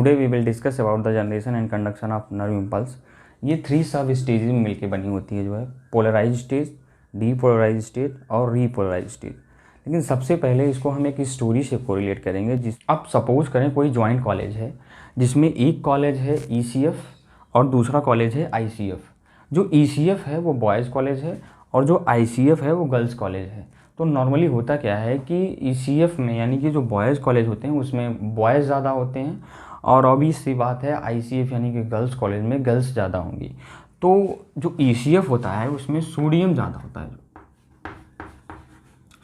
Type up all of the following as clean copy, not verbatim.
Today we will discuss about the generation and conduction of nerve impulse. ये 3 सब stages में मिलकर बनी होती है जो है, पोलराइज स्टेज, डीपोलराइज स्टेज और रीपोलराइज स्टेज। लेकिन सबसे पहले इसको हम एक स्टोरी से कोरिलेट करेंगे। अब सपोज करें कोई जॉइंट कॉलेज है जिसमें एक कॉलेज है ECF और दूसरा कॉलेज है ICF। जो ECF है वो बॉयज़ कॉलेज है और जो ICF है वो गर्ल्स कॉलेज है। तो नॉर्मली होता क्या है कि ECF में यानी कि जो बॉयज़ कॉलेज होते हैं उसमें बॉयज़ ज़्यादा होते हैं और ऑब्वियस सी बात है ICF यानी कि गर्ल्स कॉलेज में गर्ल्स ज़्यादा होंगी। तो जो ECF होता है उसमें सोडियम ज़्यादा होता है,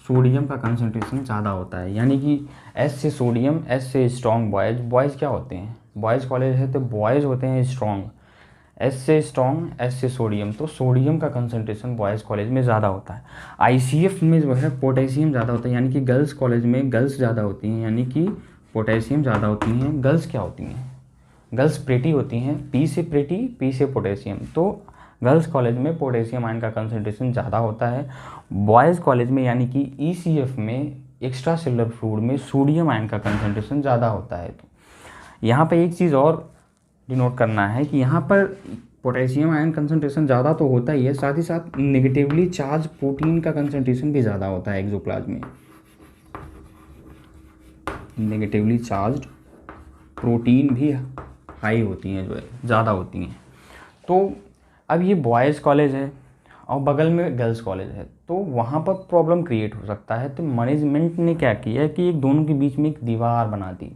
सोडियम का कंसंट्रेशन ज़्यादा होता है। यानी कि S से सोडियम, S से स्ट्रॉन्ग बॉयज़। बॉयज़ क्या होते हैं, बॉयज़ कॉलेज है तो बॉयज़ होते हैं स्ट्रॉन्ग, S से स्ट्रॉन्ग, S से सोडियम, तो सोडियम का कंसंट्रेशन बॉयज़ कॉलेज में ज़्यादा होता है। ICF में जो है पोटेशियम ज़्यादा होता है, यानी कि गर्ल्स कॉलेज में गर्ल्स ज़्यादा होती हैं, यानी कि पोटेशियम ज़्यादा होती हैं। गर्ल्स क्या होती हैं, गर्ल्स प्रेटी होती हैं, P से प्रेटी, P से पोटेशियम। तो गर्ल्स कॉलेज में पोटेशियम आयन का कंसंट्रेशन ज़्यादा होता है। बॉयज़ कॉलेज में यानी कि ECF में एक्स्ट्रा सेलुलर फ्लूइड में सोडियम आयन का कंसंट्रेशन ज़्यादा होता है। तो यहाँ पे एक चीज़ और डिनोट करना है कि यहाँ पर पोटेशियम आयन कंसंट्रेशन ज़्यादा तो होता ही है, साथ ही साथ नेगेटिवली चार्ज प्रोटीन का कंसंट्रेशन भी ज़्यादा होता है एक्सोप्लाज्म में। नेगेटिवली चार्ज प्रोटीन भी हाई होती हैं, जो है ज़्यादा होती हैं। तो अब ये बॉयज़ कॉलेज है और बगल में गर्ल्स कॉलेज है, तो वहाँ पर प्रॉब्लम क्रिएट हो सकता है। तो मैनेजमेंट ने क्या किया है कि एक दोनों के बीच में एक दीवार बना दी,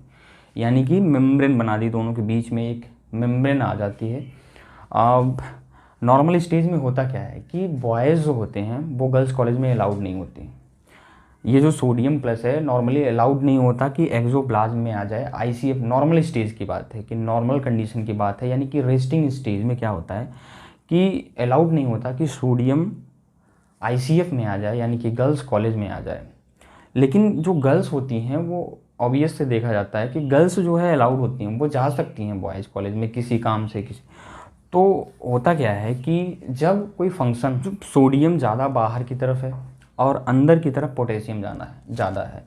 यानी कि मेम्ब्रेन बना दी, दोनों के बीच में एक मेम्ब्रेन आ जाती है। अब नॉर्मल स्टेज में होता क्या है कि बॉयज़ जो होते हैं वो गर्ल्स कॉलेज में अलाउड नहीं होते। ये जो सोडियम प्लस है नॉर्मली अलाउड नहीं होता कि एक्सोप्लाज्म में आ जाए। ICF नॉर्मल स्टेज की बात है, कि नॉर्मल कंडीशन की बात है, यानी कि रेस्टिंग स्टेज में क्या होता है कि अलाउड नहीं होता कि सोडियम ICF में आ जाए, यानी कि गर्ल्स कॉलेज में आ जाए। लेकिन जो गर्ल्स होती हैं वो ऑब्वियस से देखा जाता है कि गर्ल्स जो है अलाउड होती हैं, वो जा सकती हैं बॉयज़ कॉलेज में किसी काम से किसी। तो होता क्या है कि जब कोई फंक्शन, जो सोडियम ज़्यादा बाहर की तरफ है और अंदर की तरफ पोटेशियम ज़्यादा है,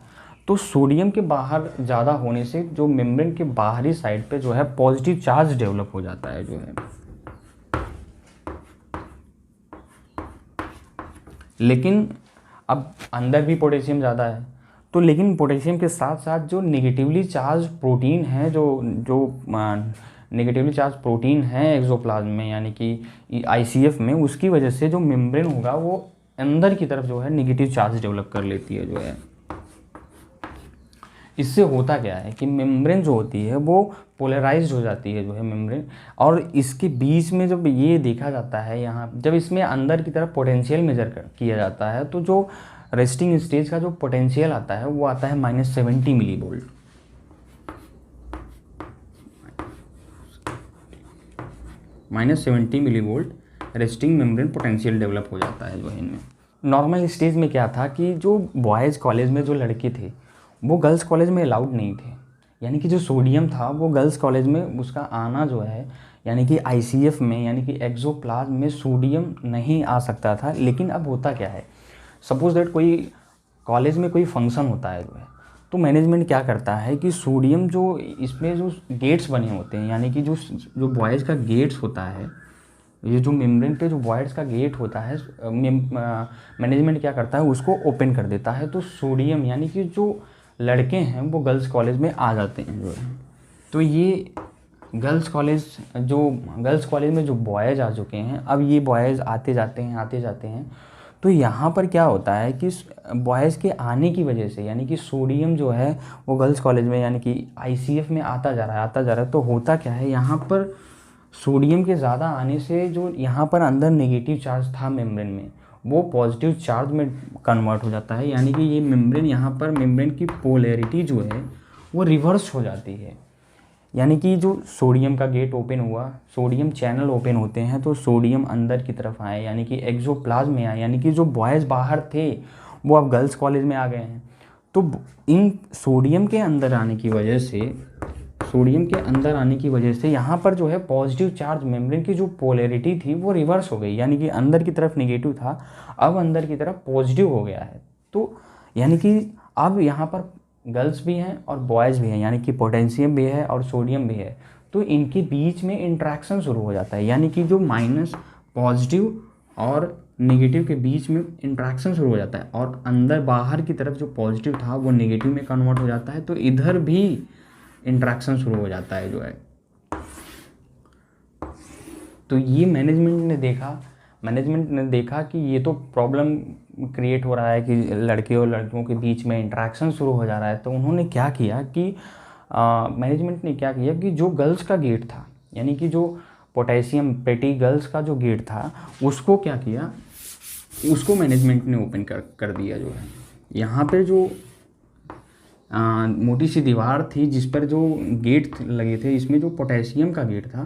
तो सोडियम के बाहर ज़्यादा होने से जो मेम्ब्रेन के बाहरी साइड पे जो है पॉजिटिव चार्ज डेवलप हो जाता है जो है। लेकिन अब अंदर भी पोटेशियम ज़्यादा है, तो लेकिन पोटेशियम के साथ साथ जो नेगेटिवली चार्ज प्रोटीन है, जो नेगेटिवली चार्ज प्रोटीन है एक्सोप्लाज्म में यानी कि ICF में, उसकी वजह से जो मेम्ब्रेन होगा वो अंदर की तरफ जो है नेगेटिव चार्ज डेवलप कर लेती है जो है। इससे होता क्या है कि मेम्ब्रेन जो होती है वो पोलराइज्ड हो जाती है जो है मेम्ब्रेन, और इसके बीच में जब ये देखा जाता है, यहाँ जब इसमें अंदर की तरफ पोटेंशियल मेजर किया जाता है, तो जो रेस्टिंग स्टेज का जो पोटेंशियल आता है वो आता है -70 millivolt. -70 millivolt resting membrane potential develop हो जाता है जो है इनमें। नॉर्मल स्टेज में क्या था कि जो बॉयज़ कॉलेज में जो लड़के थे वो गर्ल्स कॉलेज में अलाउड नहीं थे, यानी कि जो सोडियम था वो गर्ल्स कॉलेज में उसका आना जो है, यानी कि ICF में यानी कि एक्सोप्लाज्म में सोडियम नहीं आ सकता था। लेकिन अब होता क्या है, सपोज दैट कोई कॉलेज में कोई फंक्शन होता है जो है, तो मैनेजमेंट क्या करता है कि सोडियम जो इसमें जो गेट्स बने होते हैं, यानी कि जो बॉयज़ का गेट्स होता है, ये जो मेम्ब्रेन पे जो बॉयज़ का गेट होता है, मैनेजमेंट क्या करता है उसको ओपन कर देता है। तो सोडियम यानी कि जो लड़के हैं वो गर्ल्स कॉलेज में आ जाते हैं जो है। तो ये गर्ल्स कॉलेज में जो बॉयज़ आ चुके हैं, अब ये बॉयज़ आते जाते हैं। तो यहाँ पर क्या होता है कि बॉयज़ के आने की वजह से, यानी कि सोडियम जो है वो गर्ल्स कॉलेज में यानी कि ICF में आता जा रहा है। तो होता क्या है, यहाँ पर सोडियम के ज़्यादा आने से जो यहाँ पर अंदर नेगेटिव चार्ज था मेम्ब्रेन में, वो पॉजिटिव चार्ज में कन्वर्ट हो जाता है, यानी कि ये मेम्ब्रेन, यहाँ पर मेम्ब्रेन की पोलैरिटी जो है वो रिवर्स हो जाती है। यानी कि जो सोडियम का गेट ओपन हुआ, सोडियम चैनल ओपन होते हैं, तो सोडियम अंदर की तरफ आए, यानी कि एक्सोप्लाज्म में आए, यानी कि जो बॉयज़ बाहर थे वो अब गर्ल्स कॉलेज में आ गए हैं। तो इन सोडियम के अंदर आने की वजह से यहाँ पर जो है पॉजिटिव चार्ज, मेम्ब्रेन की जो पोलैरिटी थी वो रिवर्स हो गई, यानी कि अंदर की तरफ नेगेटिव था, अब अंदर की तरफ पॉजिटिव हो गया है। तो यानी कि अब यहाँ पर गर्ल्स भी हैं और बॉयज़ भी हैं, यानी कि पोटेशियम भी है और सोडियम भी है, तो इनके बीच में इंट्रैक्शन शुरू हो जाता है, यानी कि जो माइनस पॉजिटिव और नेगेटिव के बीच में इंट्रैक्शन शुरू हो जाता है, और अंदर बाहर की तरफ जो पॉजिटिव था वो नेगेटिव में कन्वर्ट हो जाता है, तो इधर भी इंट्रैक्शन शुरू हो जाता है जो है। तो ये मैनेजमेंट ने देखा कि ये तो प्रॉब्लम क्रिएट हो रहा है कि लड़के और लड़कियों के बीच में इंटरेक्शन शुरू हो जा रहा है। तो उन्होंने क्या किया कि मैनेजमेंट ने क्या किया कि जो गर्ल्स का गेट था, यानी कि जो पोटेशियम पेटी गर्ल्स का जो गेट था, उसको क्या किया, उसको मैनेजमेंट ने ओपन कर दिया जो है। यहाँ पे जो मोटी सी दीवार थी जिस पर जो गेट लगे थे, इसमें जो पोटेशियम का गेट था,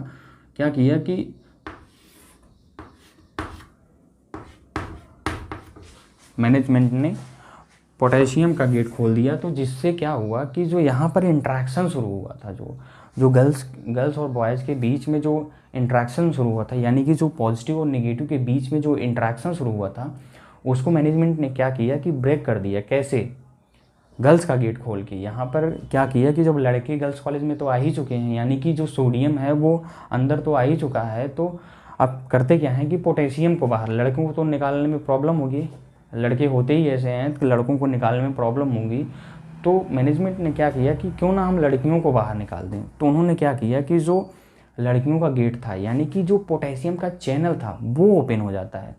क्या किया कि मैनेजमेंट ने पोटेशियम का गेट खोल दिया। तो जिससे क्या हुआ कि जो यहाँ पर इंट्रैक्शन शुरू हुआ था, जो गर्ल्स और बॉयज़ के बीच में जो इंट्रैक्शन शुरू हुआ था, यानी कि जो पॉजिटिव और नेगेटिव के बीच में जो इंट्रैक्शन शुरू हुआ था, उसको मैनेजमेंट ने क्या किया कि ब्रेक कर दिया। कैसे? गर्ल्स का गेट खोल के। यहाँ पर क्या किया कि जब लड़के गर्ल्स कॉलेज में तो आ ही चुके हैं, यानी कि जो सोडियम है वो अंदर तो आ ही चुका है, तो अब करते क्या है कि पोटेशियम को बाहर, लड़कों को तो निकालने में प्रॉब्लम होगी, लड़के होते ही ऐसे हैं कि लड़कों को निकालने में प्रॉब्लम होगी। तो मैनेजमेंट ने क्या किया कि क्यों ना हम लड़कियों को बाहर निकाल दें। तो उन्होंने क्या किया कि जो लड़कियों का गेट था, यानी कि जो पोटेशियम का चैनल था वो ओपन हो जाता है,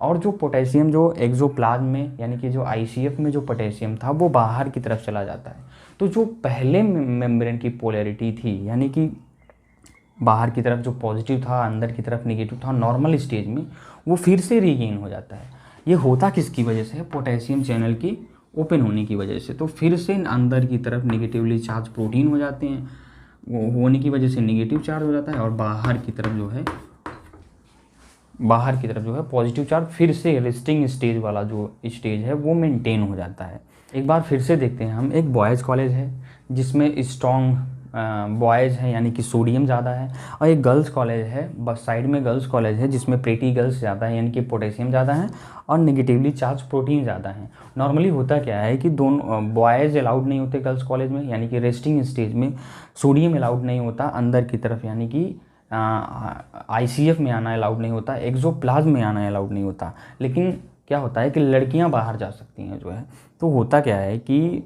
और जो पोटेशियम जो एक्सोप्लाज्म में, यानी कि जो आईसीएफ में जो पोटेशियम था वो बाहर की तरफ चला जाता है। तो जो पहले मेम्ब्रेन की पोलैरिटी थी, यानी कि बाहर की तरफ जो पॉजिटिव था, अंदर की तरफ नेगेटिव था, नॉर्मल स्टेज में वो फिर से रीगेन हो जाता है। ये होता किसकी वजह से है? पोटेशियम चैनल की ओपन होने की वजह से। तो फिर से अंदर की तरफ नेगेटिवली चार्ज प्रोटीन हो जाते हैं, वो होने की वजह से नेगेटिव चार्ज हो जाता है, और बाहर की तरफ जो है पॉजिटिव चार्ज फिर से रेस्टिंग स्टेज वाला जो स्टेज है वो मेंटेन हो जाता है। एक बार फिर से देखते हैं हम, एक बॉयज़ कॉलेज है जिसमें स्ट्रॉन्ग बॉयज़ हैं, यानी कि सोडियम ज़्यादा है, और एक गर्ल्स कॉलेज है, बस साइड में गर्ल्स कॉलेज है जिसमें प्रेटी गर्ल्स ज़्यादा है, यानी कि पोटेशियम ज़्यादा है और नेगेटिवली चार्ज प्रोटीन ज़्यादा है। नॉर्मली होता क्या है कि दोनों बॉयज़ अलाउड नहीं होते गर्ल्स कॉलेज में, यानी कि रेस्टिंग स्टेज में सोडियम अलाउड नहीं होता अंदर की तरफ, यानी कि आईसीएफ में आना अलाउड नहीं होता, एक्सोप्लाज्म में आना अलाउड नहीं होता। लेकिन क्या होता है कि लड़कियां बाहर जा सकती हैं जो है। तो होता क्या है कि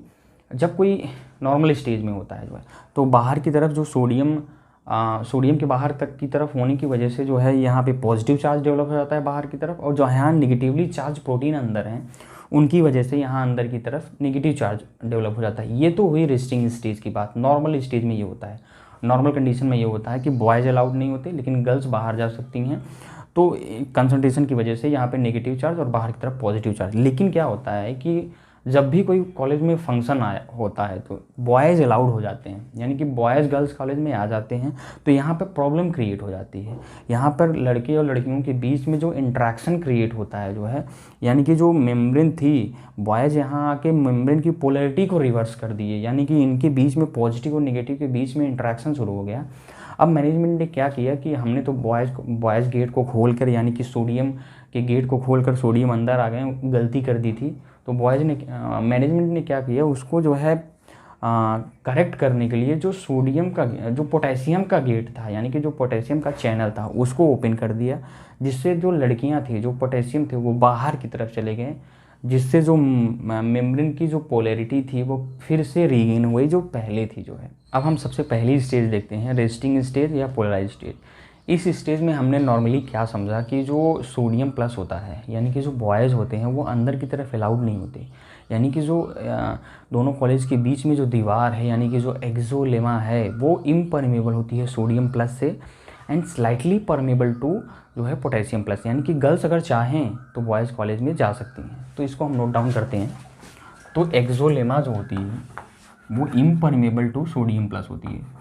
जब कोई नॉर्मल स्टेज में होता है जो है, तो बाहर की तरफ जो सोडियम के बाहर तक की तरफ होने की वजह से जो है यहाँ पे पॉजिटिव चार्ज डेवलप हो जाता है बाहर की तरफ, और जो यहाँ नेगेटिवली चार्ज प्रोटीन अंदर हैं उनकी वजह से यहाँ अंदर की तरफ नेगेटिव चार्ज डेवलप हो जाता है। ये तो हुई रेस्टिंग स्टेज की बात। नॉर्मल स्टेज में ये होता है, नॉर्मल कंडीशन में ये होता है कि बॉयज़ अलाउड नहीं होते लेकिन गर्ल्स बाहर जा सकती हैं। तो कंसंट्रेशन की वजह से यहाँ पे नेगेटिव चार्ज और बाहर की तरफ पॉजिटिव चार्ज। लेकिन क्या होता है कि जब भी कोई कॉलेज में फंक्शन आया होता है तो बॉयज़ अलाउड हो जाते हैं, यानी कि बॉयज़ गर्ल्स कॉलेज में आ जाते हैं, तो यहाँ पर प्रॉब्लम क्रिएट हो जाती है। यहाँ पर लड़के और लड़कियों के बीच में जो इंट्रैक्शन क्रिएट होता है जो है, यानी कि जो मेम्ब्रेन थी, बॉयज़ यहाँ आके मेम्ब्रेन की पोलैरिटी को रिवर्स कर दिए, यानी कि इनके बीच में पॉजिटिव और नेगेटिव के बीच में इंट्रैक्शन शुरू हो गया। अब मैनेजमेंट ने क्या किया कि हमने तो बॉयज़ गेट को खोल कर, यानी कि सोडियम के गेट को खोल कर सोडियम अंदर आ गए, गलती कर दी थी। तो मैनेजमेंट ने क्या किया, उसको जो है करेक्ट करने के लिए जो पोटेशियम का गेट था, यानी कि जो पोटेशियम का चैनल था उसको ओपन कर दिया, जिससे जो लड़कियां थी, जो पोटेशियम थे वो बाहर की तरफ चले गए, जिससे जो मेम्ब्रेन की जो पोलैरिटी थी वो फिर से रीगेन हुई जो पहले थी जो है। अब हम सबसे पहली स्टेज देखते हैं, रेस्टिंग स्टेज या पोलराइज स्टेज। इस स्टेज में हमने नॉर्मली क्या समझा कि जो सोडियम प्लस होता है, यानी कि जो बॉयज़ होते हैं वो अंदर की तरफ अलाउड नहीं होते, यानी कि जो दोनों कॉलेज के बीच में जो दीवार है, यानी कि जो एक्सोलेमा है वो इम्परमेबल होती है सोडियम प्लस से, एंड स्लाइटली परमेबल टू जो है पोटेशियम प्लस, यानी कि गर्ल्स अगर चाहें तो बॉयज़ कॉलेज में जा सकती हैं। तो इसको हम नोट डाउन करते हैं। तो एक्सोलेमा जो होती है वो इम्परमेबल टू सोडियम प्लस होती है।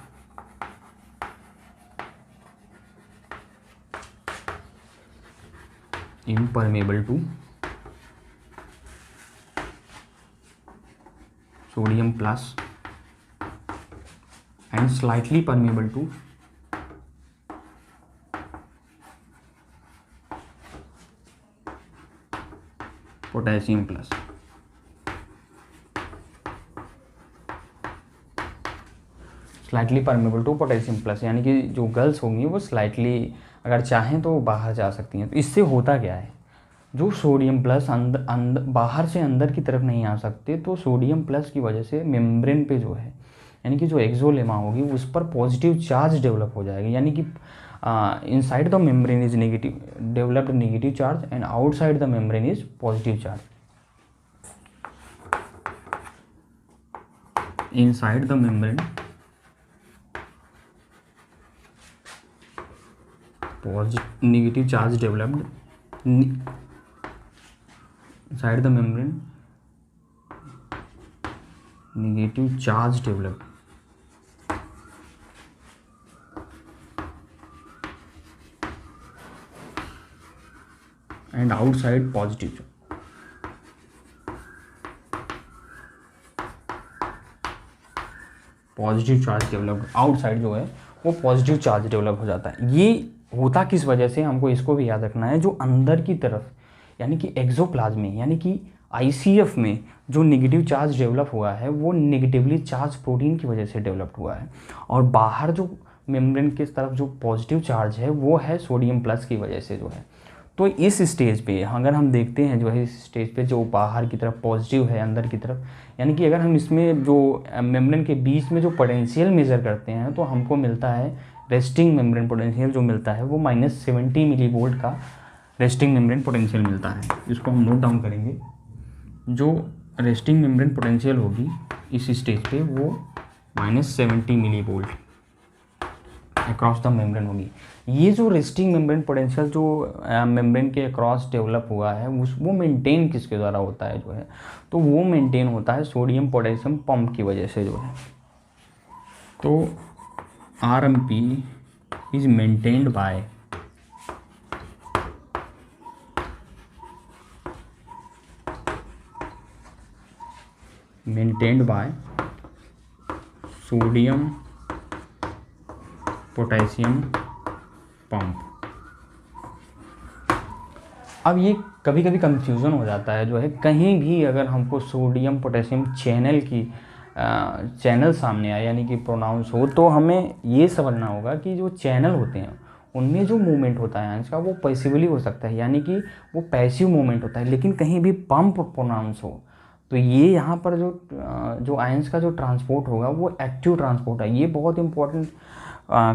Impermeable to sodium plus and slightly permeable to potassium plus. Slightly permeable to potassium plus, यानी कि जो गर्ल्स होंगी वो स्लाइटली अगर चाहें तो बाहर जा सकती हैं। तो इससे होता क्या है, जो सोडियम प्लस बाहर से अंदर की तरफ नहीं आ सकते, तो सोडियम प्लस की वजह से मेम्ब्रेन पे जो है, यानी कि जो एक्सोलेमा होगी उस पर पॉजिटिव चार्ज डेवलप हो जाएगा, यानी कि inside the membrane is negative developed negative charge and outside the membrane is positive charge. Inside the membrane negative charge developed, inside the membrane negative charge developed and outside positive charge develop, outside जो है वो positive charge develop हो जाता है। ये होता किस वजह से, हमको इसको भी याद रखना है। जो अंदर की तरफ यानी कि एक्सोप्लाज्म में, यानी कि आईसीएफ में जो नेगेटिव चार्ज डेवलप हुआ है वो नेगेटिवली चार्ज प्रोटीन की वजह से डेवलप हुआ है, और बाहर जो मेम्ब्रेन की तरफ जो पॉजिटिव चार्ज है वो है सोडियम प्लस की वजह से जो है। तो इस स्टेज पे अगर हम देखते हैं जो है, इस स्टेज पे जो बाहर की तरफ पॉजिटिव है अंदर की तरफ, यानी कि अगर हम इसमें जो मेम्ब्रेन के बीच में जो पोटेंशियल मेज़र करते हैं तो हमको मिलता है रेस्टिंग मेम्ब्रेन पोटेंशियल जो मिलता है वो -70 मिली वोल्ट का रेस्टिंग मेम्ब्रेन पोटेंशियल मिलता है। इसको हम नोट डाउन करेंगे। जो रेस्टिंग मेम्ब्रेन पोटेंशियल होगी इस स्टेज पे वो -70 millivolt across the membrane होगी। ये जो रेस्टिंग मेम्ब्रेन पोटेंशियल जो मेम्ब्रेन के अक्रॉस डेवलप हुआ है वो मेंटेन किसके द्वारा होता है जो है, तो वो मेंटेन होता है सोडियम पोटेशियम पंप की वजह से जो है। तो RMP is maintained by sodium potassium pump. अब ये कभी कभी कंफ्यूजन हो जाता है जो है, कहीं भी अगर हमको सोडियम पोटेशियम चैनल सामने आए यानी कि प्रोनाउंस हो, तो हमें ये समझना होगा कि जो चैनल होते हैं उनमें जो मूवमेंट होता है आयंस का वो पैसिवली हो सकता है, यानी कि वो पैसिव मूवमेंट होता है। लेकिन कहीं भी पंप प्रोनाउंस हो तो ये यहाँ पर जो आयंस का जो ट्रांसपोर्ट होगा वो एक्टिव ट्रांसपोर्ट है। ये बहुत इंपॉर्टेंट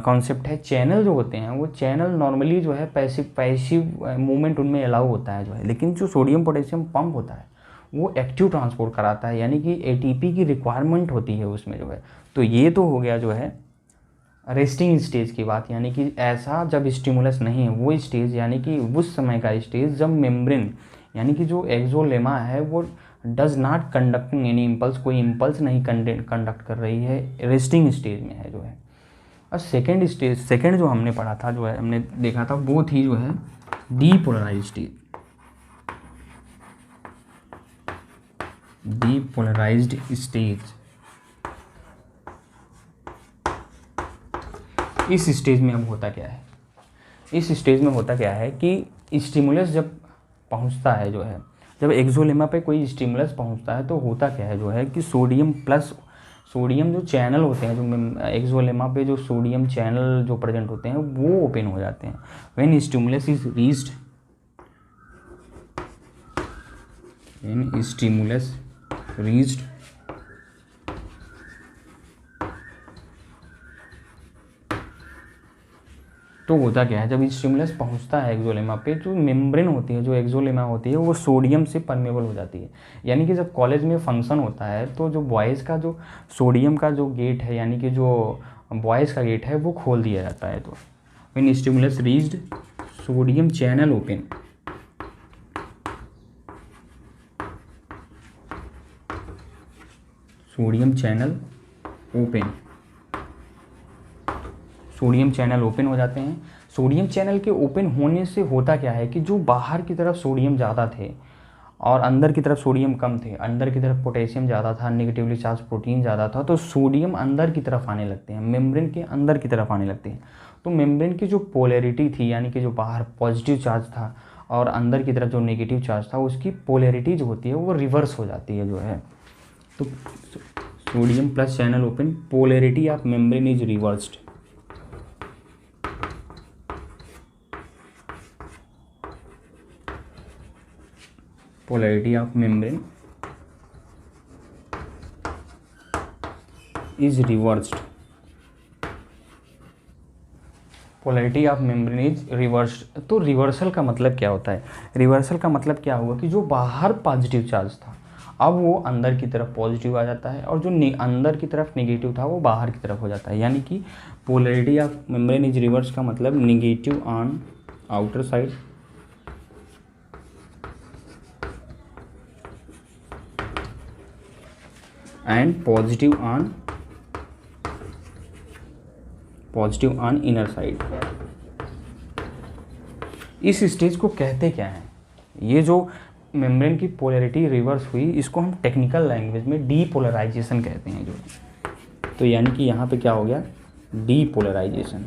कॉन्सेप्ट है। चैनल जो होते हैं वो चैनल नॉर्मली जो है पैसिव मूवमेंट उनमें अलाउ होता है जो है, लेकिन जो सोडियम पोटेशियम पंप होता है वो एक्टिव ट्रांसपोर्ट कराता है, यानी कि ATP की रिक्वायरमेंट होती है उसमें जो है। तो ये तो हो गया जो है रेस्टिंग स्टेज की बात, यानी कि ऐसा जब स्टिमुलस नहीं है वो स्टेज, यानी कि उस समय का स्टेज जब मेम्ब्रेन यानी कि जो एक्सोलेमा है वो does not conducting any impulse, कोई इम्पल्स नहीं कंडक्ट कर रही है, रेस्टिंग स्टेज में है जो है। और सेकेंड जो हमने पढ़ा था जो है, हमने देखा था वो थी जो है डीपोलराइज्ड स्टेज। डीपोलराइज्ड स्टेज, इस स्टेज में अब होता क्या है, इस स्टेज में होता क्या है कि स्टिमुलस जब पहुंचता है जो है, जब एक्सोलेमा पे कोई स्टिमुलस पहुंचता है तो होता क्या है जो है कि सोडियम जो चैनल होते हैं, जो एक्सोलेमा पे जो सोडियम चैनल जो प्रेजेंट होते हैं वो ओपन हो जाते हैं। व्हेन स्टिमुलस इज रीच्ड, तो होता क्या है, जब स्टिमुलस पहुंचता है एक्सोलेमा पे, जो मेम्ब्रेन होती है, जो एक्सोलेमा होती है वो सोडियम से परमेबल हो जाती है। यानी कि जब कॉलेज में फंक्शन होता है तो जो बॉयज़ का जो सोडियम का जो गेट है, यानी कि जो बॉयज़ का गेट है वो खोल दिया जाता है। तो when stimulus reached sodium channel open, sodium channel open हो जाते हैं। सोडियम चैनल के ओपन होने से होता क्या है कि जो बाहर की तरफ सोडियम ज़्यादा थे और अंदर की तरफ सोडियम कम थे, अंदर की तरफ पोटेशियम ज़्यादा था, नेगेटिवली चार्ज प्रोटीन ज़्यादा था, तो सोडियम अंदर की तरफ आने लगते हैं, मेम्ब्रेन के अंदर की तरफ आने लगते हैं। तो मेम्ब्रेन की जो पोलैरिटी थी, यानी कि जो बाहर पॉजिटिव चार्ज था और अंदर की तरफ जो नेगेटिव चार्ज था, उसकी पोलैरिटी जो होती है वो रिवर्स हो जाती है जो है। तो sodium plus channel open, polarity of membrane is reversed. Polarity of membrane is reversed. Polarity of membrane is reversed. तो रिवर्सल का मतलब क्या होता है? रिवर्सल का मतलब क्या हुआ कि जो बाहर पॉजिटिव चार्ज था अब वो अंदर की तरफ पॉजिटिव आ जाता है, और जो अंदर की तरफ नेगेटिव था वो बाहर की तरफ हो जाता है। यानी कि polarity of membrane is reverse का मतलब negative on outer side and positive on inner side. इस स्टेज को कहते क्या हैं? ये जो मेम्ब्रेन की पोलैरिटी रिवर्स हुई इसको हम टेक्निकल लैंग्वेज में डीपोलराइजेशन कहते हैं। जो तो यानी कि यहाँ पे क्या हो गया? डीपोलराइजेशन।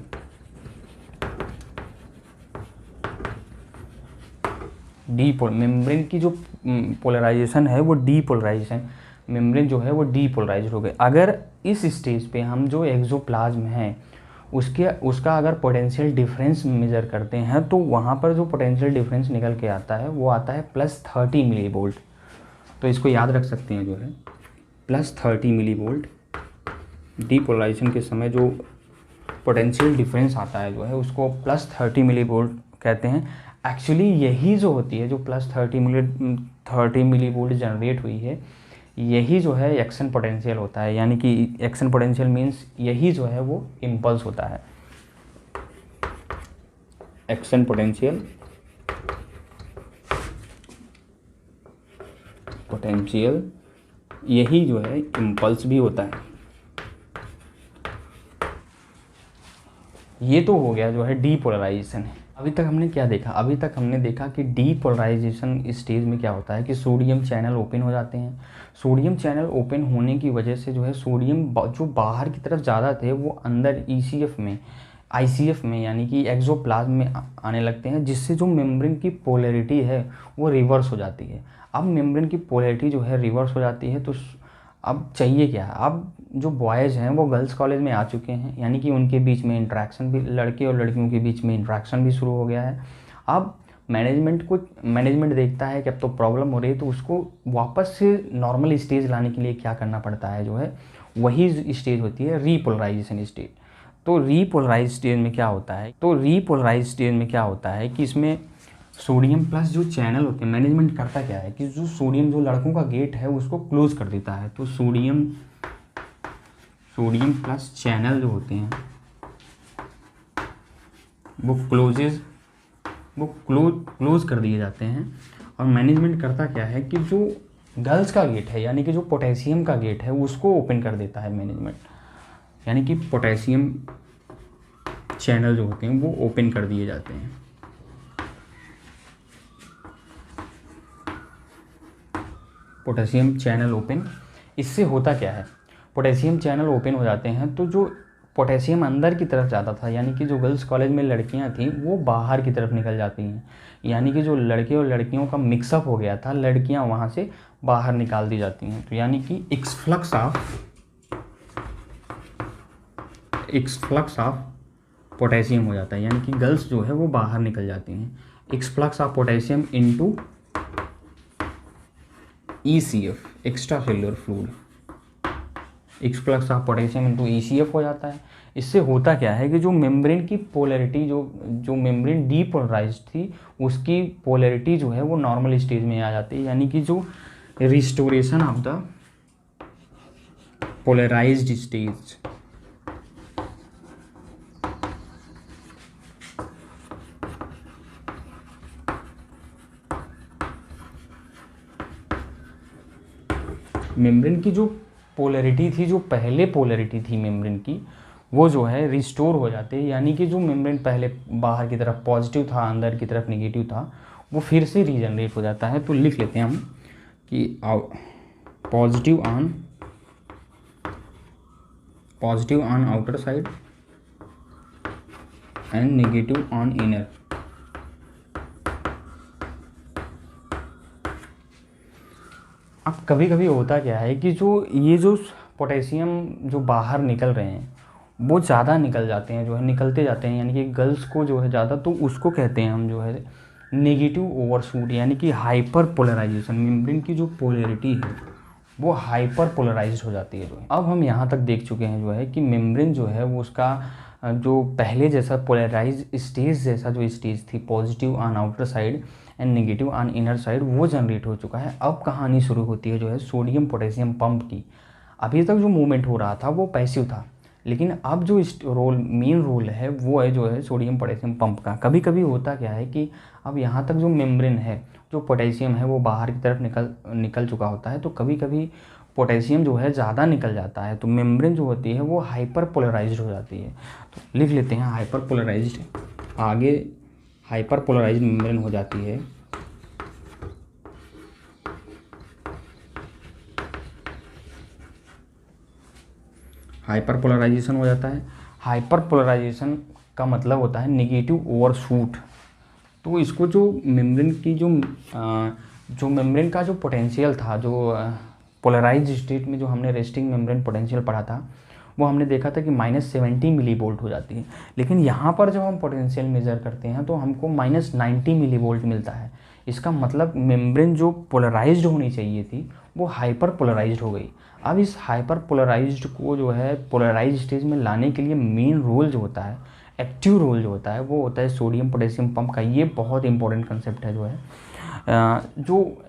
मेम्ब्रेन की जो पोलराइजेशन है वो डीपोलराइजेशन, मेम्ब्रेन जो है वो डीपोलराइज हो गए। अगर इस स्टेज पे हम जो एक्सोप्लाज्म है उसका अगर पोटेंशियल डिफरेंस मेजर करते हैं तो वहाँ पर जो पोटेंशियल डिफरेंस निकल के आता है वो आता है +30 मिली वोल्ट। तो इसको याद रख सकते हैं, जो है +30 मिली वोल्ट। डीपोलराइजेशन के समय जो पोटेंशियल डिफरेंस आता है जो है उसको +30 मिली वोल्ट कहते हैं। एक्चुअली यही जो होती है, जो +30 मिली वोल्ट जनरेट हुई है, यही जो है एक्शन पोटेंशियल होता है। यानी कि एक्शन पोटेंशियल मीन्स यही जो है वो इम्पल्स होता है। एक्शन पोटेंशियल यही जो है इम्पल्स भी होता है। ये तो हो गया जो है डीपोलराइजेशन है। अभी तक हमने क्या देखा? अभी तक हमने देखा कि डीपोलराइजेशन स्टेज में क्या होता है कि सोडियम चैनल ओपन हो जाते हैं। सोडियम चैनल ओपन होने की वजह से जो है सोडियम जो बाहर की तरफ ज़्यादा थे वो अंदर आईसीएफ में यानी कि एक्सोप्लाज्म में आने लगते हैं, जिससे जो मेम्ब्रेन की पोलैरिटी है वो रिवर्स हो जाती है। अब मेम्ब्रेन की पोलैरिटी जो है रिवर्स हो जाती है तो अब चाहिए क्या? अब जो बॉयज़ हैं वो गर्ल्स कॉलेज में आ चुके हैं, यानी कि उनके बीच में इंटरेक्शन भी, लड़के और लड़कियों के बीच में इंटरेक्शन भी शुरू हो गया है। अब मैनेजमेंट देखता है कि अब तो प्रॉब्लम हो रही है, तो उसको वापस से नॉर्मल स्टेज लाने के लिए क्या करना पड़ता है? जो है वही स्टेज होती है रीपोलराइजेशन स्टेज। तो रीपोलराइज स्टेज में क्या होता है कि इसमें सोडियम प्लस जो चैनल होते हैं, मैनेजमेंट करता क्या है कि जो सोडियम जो लड़कों का गेट है उसको क्लोज कर देता है। तो सोडियम प्लस चैनल जो होते हैं वो क्लोज कर दिए जाते हैं। और मैनेजमेंट करता क्या है कि जो गर्ल्स का गेट है यानी कि जो पोटेशियम का गेट है उसको ओपन कर देता है मैनेजमेंट, यानी कि पोटेशियम चैनल जो होते हैं वो ओपन कर दिए जाते हैं। पोटेशियम चैनल ओपन, इससे होता क्या है? पोटेशियम चैनल ओपन हो जाते हैं तो जो पोटेशियम अंदर की तरफ जाता था, यानी कि जो गर्ल्स कॉलेज में लड़कियां थीं वो बाहर की तरफ निकल जाती हैं। यानी कि जो लड़के और लड़कियों का मिक्सअप हो गया था, लड़कियां वहाँ से बाहर निकाल दी जाती हैं। तो यानी कि एक्सफ्लक्स ऑफ पोटेशियम हो जाता है, यानी कि गर्ल्स जो है वो बाहर निकल जाती हैं। Efflux of potassium into ECF, extra cellular fluid. Efflux of potassium into ECF हो जाता है। इससे होता क्या है कि जो मेम्ब्रेन की पोलैरिटी जो मेम्ब्रेन डीपोलराइज्ड थी उसकी पोलैरिटी जो है वो नॉर्मल स्टेज में आ जाती है, यानी कि जो restoration of the polarized stage. Membrane की जो पोलैरिटी थी, जो पहले पोलैरिटी थी मेम्ब्रेन की, वो जो है रिस्टोर हो जाते हैं। यानी कि जो मेम्ब्रेन पहले बाहर की तरफ पॉजिटिव था, अंदर की तरफ नेगेटिव था, वो फिर से रीजनरेट हो जाता है। तो लिख लेते हैं हम कि positive on outer side and negative on inner. अब कभी कभी होता क्या है कि जो पोटेशियम जो बाहर निकल रहे हैं वो ज़्यादा निकल जाते हैं, जो है निकलते जाते हैं, यानी कि गर्ल्स को जो है ज़्यादा, तो उसको कहते हैं हम जो है नेगेटिव ओवरशूट, यानी कि हाइपर पोलराइजेशन। मेम्ब्रेन की जो पोलैरिटी है वो हाइपर पोलराइज्ड हो जाती है जो है। अब हम यहाँ तक देख चुके हैं जो है कि मेम्ब्रेन जो है वो उसका जो पहले जैसा पोलराइज स्टेज जैसा जो स्टेज थी, positive on outer side and negative on inner side, वो जनरेट हो चुका है। अब कहानी शुरू होती है जो है सोडियम पोटेशियम पंप की। अभी तक जो मूवमेंट हो रहा था वो पैसिव था, लेकिन अब जो मेन रोल है वो है जो है सोडियम पोटेशियम पंप का। कभी कभी होता क्या है कि अब यहाँ तक जो मेम्ब्रेन है, जो पोटेशियम है वो बाहर की तरफ निकल चुका होता है, तो कभी कभी पोटेशियम जो है ज़्यादा निकल जाता है, तो मेम्ब्रेन जो होती है वो हाइपर पोलराइज्ड हो जाती है। तो लिख लेते हैं हाइपर पोलराइज्ड, आगे हाइपर पोलराइज्ड मेम्ब्रेन हो जाती है। हाइपर पोलराइजेशन हो जाता है। हाइपर पोलराइजेशन का मतलब होता है नेगेटिव ओवरशूट। तो इसको जो मेम्ब्रेन की जो मेम्ब्रेन का जो पोटेंशियल था, जो पोलराइज स्टेट में जो हमने रेस्टिंग मेम्ब्रेन पोटेंशियल पढ़ा था, वो हमने देखा था कि -70 मिली वोल्ट हो जाती है। लेकिन यहाँ पर जब हम पोटेंशियल मेज़र करते हैं तो हमको -90 मिली वोल्ट मिलता है। इसका मतलब मेम्ब्रेन जो पोलराइज्ड होनी चाहिए थी वो हाइपर पोलराइज्ड हो गई। अब इस हाइपर पोलराइज्ड को जो है पोलराइज स्टेज में लाने के लिए मेन रोल जो होता है, एक्टिव रोल जो होता है, वो होता है सोडियम पोटेशियम पंप का। ये बहुत इंपॉर्टेंट कंसेप्ट है जो है, जो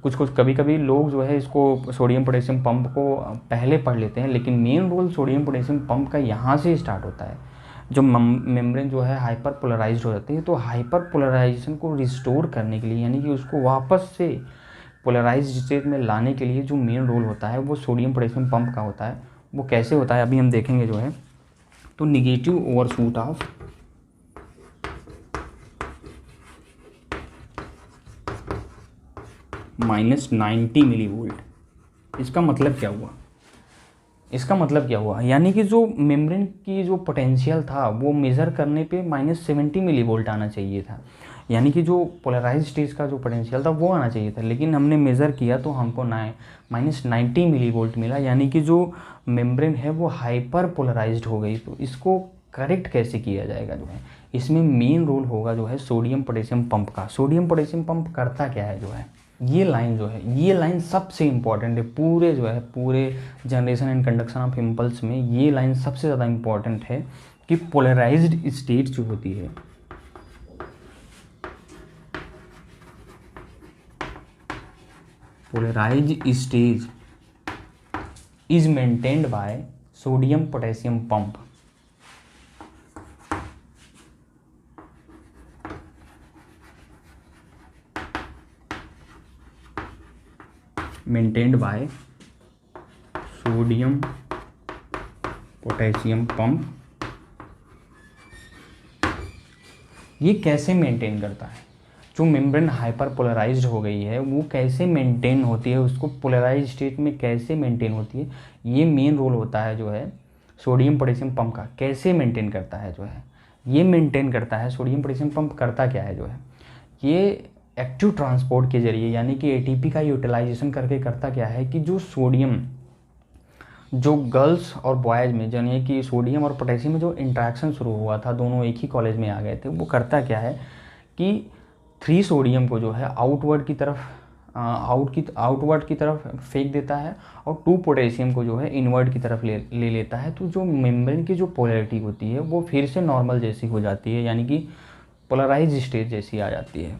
कुछ कभी कभी लोग जो है इसको सोडियम पोटेशियम पंप को पहले पढ़ लेते हैं, लेकिन main role sodium potassium pump का यहाँ से स्टार्ट होता है। जो मेम्ब्रेन जो है हाइपर पोलराइज्ड हो जाती है, तो हाइपर पोलराइजेशन को रिस्टोर करने के लिए, यानी कि उसको वापस से पोलराइज्ड स्टेट में लाने के लिए जो मेन रोल होता है वो सोडियम पोटेशियम पंप का होता है। वो कैसे होता है अभी हम देखेंगे जो है। तो negative overshoot of -90 millivolt, इसका मतलब क्या हुआ? इसका मतलब क्या हुआ, यानी कि जो मेम्ब्रेन की जो पोटेंशियल था वो मेज़र करने पे -70 मिली वोल्ट आना चाहिए था, यानी कि जो पोलराइज स्टेज का जो पोटेंशियल था वो आना चाहिए था, लेकिन हमने मेज़र किया तो हमको -90 मिली वोल्ट मिला, यानी कि जो मेम्ब्रेन है वो हाइपर पोलराइज्ड हो गई। तो इसको करेक्ट कैसे किया जाएगा जो है, इसमें मेन रोल होगा जो है सोडियम पोटेशियम पंप का। सोडियम पोटेशियम पंप करता क्या है जो है, ये लाइन जो है, ये लाइन सबसे इम्पॉर्टेंट है पूरे जो है पूरे generation and conduction of impulse में। ये लाइन सबसे ज़्यादा इम्पॉर्टेंट है कि पोलराइज्ड स्टेट जो होती है, polarized stage is maintained by sodium potassium pump. Maintained by sodium potassium pump. ये कैसे मेंटेन करता है? जो मेम्ब्रेन हाइपर पोलराइज्ड हो गई है वो कैसे मेंटेन होती है, उसको पोलराइज स्टेट में कैसे मेंटेन होती है, ये मेन रोल होता है जो है सोडियम पोटेशियम पंप का। कैसे मेंटेन करता है जो है, ये मेंटेन करता है सोडियम पोटेशियम पंप। करता क्या है जो है, ये एक्टिव ट्रांसपोर्ट के जरिए, यानी कि एटीपी का यूटिलाइजेशन करके करता क्या है कि जो सोडियम, जो गर्ल्स और बॉयज़ में यानी कि सोडियम और पोटेशियम में जो इंट्रैक्शन शुरू हुआ था, दोनों एक ही कॉलेज में आ गए थे, वो करता क्या है कि 3 सोडियम को जो है आउटवर्ड की तरफ फेंक देता है और 2 पोटेशियम को जो है इनवर्ड की तरफ ले लेता है। तो जो मेम्ब्रेन की जो पोलैरिटी होती है वो फिर से नॉर्मल जैसी हो जाती है, यानी कि पोलराइज स्टेज जैसी आ जाती है।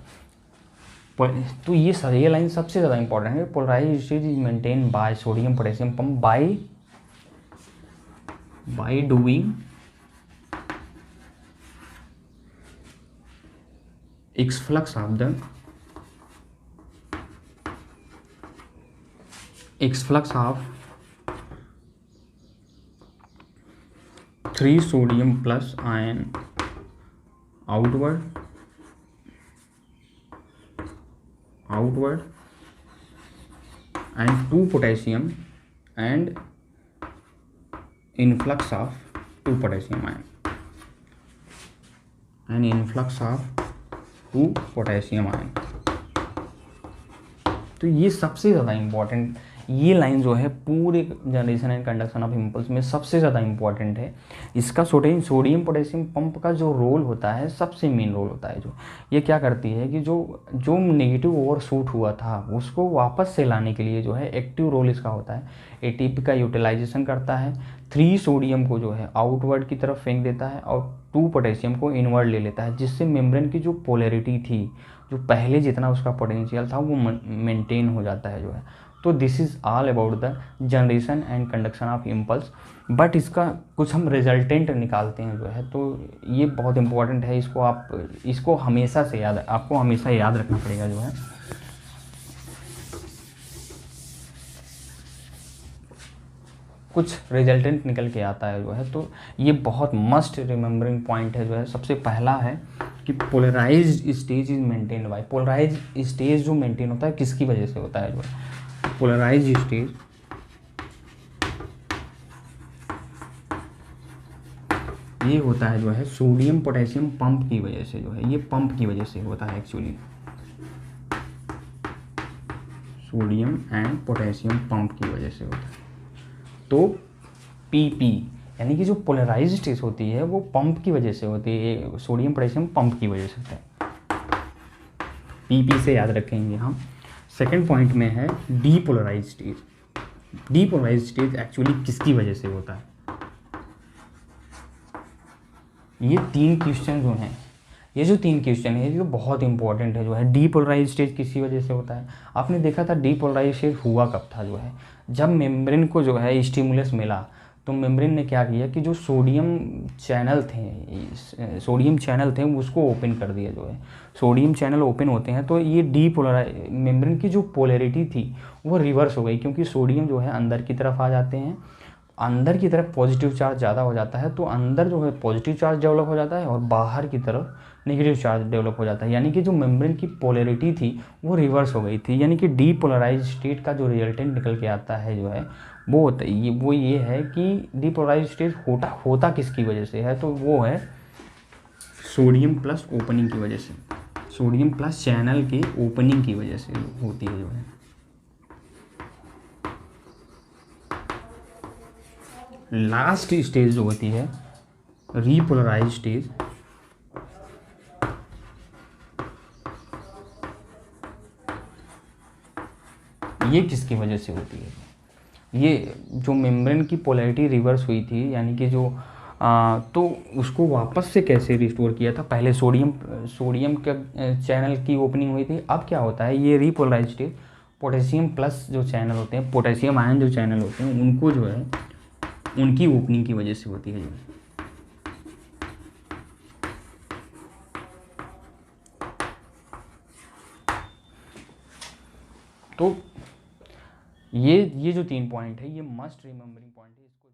तो ये लाइन सबसे ज़्यादा इंपॉर्टेंट है। Polarize stage is maintain by sodium potassium pump by doing exclux of 3 sodium plus ion outward and 2 potassium and influx of 2 potassium ion and influx of 2 potassium ion. तो ये सबसे ज़्यादा इम्पॉर्टेंट ये line जो है पूरे generation and conduction of impulse में सबसे ज़्यादा इंपॉर्टेंट है। इसका सोडियम पोटेशियम पंप का जो रोल होता है सबसे मेन रोल होता है। जो ये क्या करती है कि जो जो नेगेटिव ओवरशूट हुआ था उसको वापस से लाने के लिए जो है एक्टिव रोल इसका होता है। एटीपी का यूटिलाइजेशन करता है, 3 सोडियम को जो है आउटवर्ड की तरफ फेंक देता है और 2 पोटेशियम को इनवर्ड ले लेता है, जिससे मेम्ब्रेन की जो पोलैरिटी थी, जो पहले जितना उसका पोटेंशियल था वो मेंटेन हो जाता है जो है। तो this is all about the generation and conduction of impulse. But इसका कुछ हम रिजल्टेंट निकालते हैं जो है, तो ये बहुत इंपॉर्टेंट है। इसको हमेशा से आपको हमेशा याद रखना पड़ेगा जो है। कुछ रिजल्टेंट निकल के आता है जो है, तो ये बहुत मस्ट रिमेम्बरिंग पॉइंट है जो है। सबसे पहला है कि polarized stage is maintained by. Polarized stage जो मेंटेन होता है किसकी वजह से होता है जो है, पोलराइज्ड स्टेज ये होता है जो है सोडियम पोटेशियम पंप की वजह से जो है। ये पंप की वजह से होता है actually, sodium and potassium pump की वजह से होता है। तो पीपी यानी कि जो पोलराइज्ड स्टेज होती है वो पंप की वजह से होती है, सोडियम पोटेशियम पंप की वजह से होता है। पीपी से याद रखेंगे हम। सेकंड पॉइंट में है depolarised stage. Depolarised stage actually किसकी वजह से होता है? ये 3 क्वेश्चन जो हैं, ये जो 3 क्वेश्चन है ये बहुत इंपॉर्टेंट है जो है। डीपोलराइज्ड स्टेज किसी वजह से होता है? आपने देखा था डीपोलराइज्ड स्टेज हुआ कब था जो है, जब मेम्ब्रेन को जो है स्टिमुलस मिला तो मेम्ब्रेन ने क्या किया कि जो सोडियम चैनल थे उसको ओपन कर दिया जो है। सोडियम चैनल ओपन होते हैं तो ये मेम्ब्रेन की जो पोलैरिटी थी वो रिवर्स हो गई, क्योंकि सोडियम जो है अंदर की तरफ आ जाते हैं, अंदर की तरफ पॉजिटिव चार्ज ज़्यादा हो जाता है तो अंदर जो है पॉजिटिव चार्ज डेवलप हो जाता है और बाहर की तरफ नेगेटिव चार्ज डेवलप हो जाता है। यानी कि जो मेम्ब्रेन की पोलैरिटी थी वो रिवर्स हो गई थी। यानी कि डीपोलराइज्ड स्टेट का जो रिजल्टेंट निकल के आता है जो है वो ये है कि डीपोलराइज्ड स्टेट होता किसकी वजह से है, तो वो है सोडियम प्लस ओपनिंग की वजह से, सोडियम प्लस चैनल के ओपनिंग की वजह से होती है जो है। लास्ट स्टेज जो होती है रीपोलराइज्ड स्टेज, ये किसकी वजह से होती है? ये जो मेम्ब्रेन की पोलैरिटी रिवर्स हुई थी, यानी कि जो तो उसको वापस से कैसे रिस्टोर किया था? पहले सोडियम के चैनल की ओपनिंग हुई थी, अब क्या होता है ये रीपोलराइज्ड स्टेज पोटेशियम प्लस जो चैनल होते हैं, पोटेशियम आयन जो चैनल होते हैं उनको जो है उनकी ओपनिंग की वजह से होती है जो। तो ये जो 3 पॉइंट है ये मस्ट रिमेम्बरिंग पॉइंट है। इसको